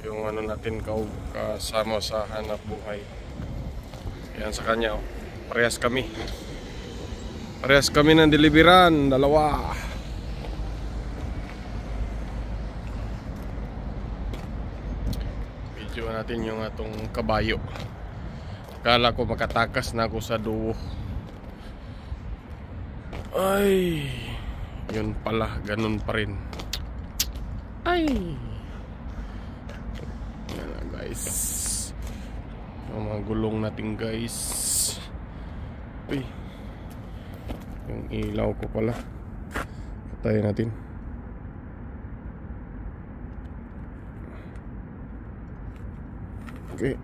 yung ano natin kasama sa hanap buhay. Yan sa kanya, oh. Parehas kami ng deliveran, dalawa. Video natin yung atong kabayo. Akala ko makatakas na ako sa duwo. Ay, yun pala, ganun pa rin. Ay, yan na guys, yung mga gulong natin guys. Uy, yung ilaw ko pala, patayin natin. Okay.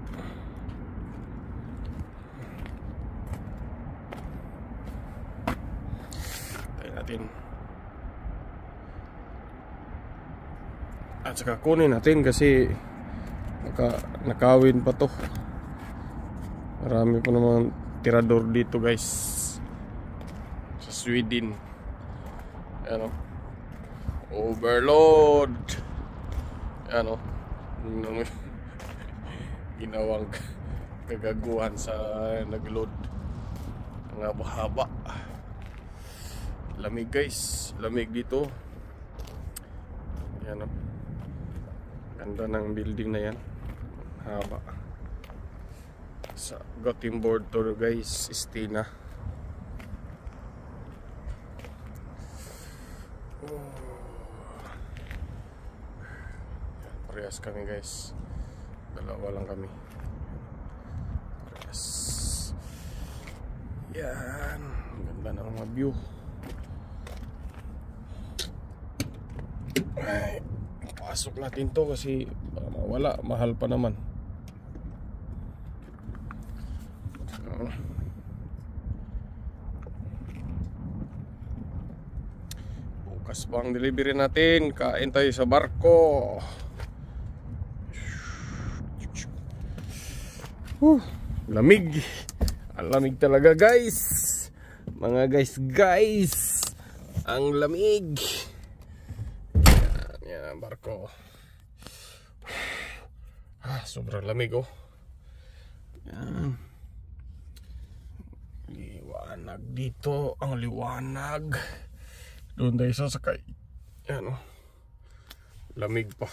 Patayin natin. At saka kunin natin kasi nakawin pa to. Marami pa naman tirador dito guys sa Sweden. Ano, overload. Ano, ginawang kagaguhan sa nagload. Ang haba. Lamig guys, lamig dito. Yan o, ganda ng building na yan, haba. Sa Gothenburg to guys, Stina. Parehas kami guys, dalawa lang kami. Parehas. Yan, ganda ng mga view. Ay, pasok natin to kasi wala, mahal pa naman. Bukas pa ang delivery natin, kain tayo sa barko. Lamig. Ang lamig talaga guys. Mga guys, ang lamig. Yan ang barko. Sobrang lamig oh. Yan. Liwanag dito, ang liwanag. Doon tayo sasakay. Yan oh. Lamig pa.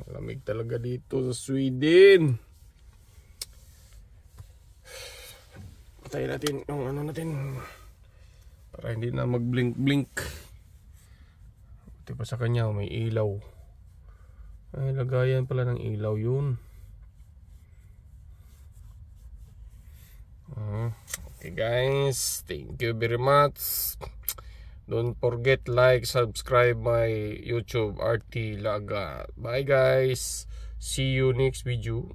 Lamig talaga dito sa Sweden. Patayin natin yung ano natin para hindi na mag blink. Buti pa sa kanya may ilaw. Ay, lagayan pala ng ilaw yun. Okay guys, thank you very much. Don't forget like, subscribe my YouTube RT Laga. Bye guys, see you next video.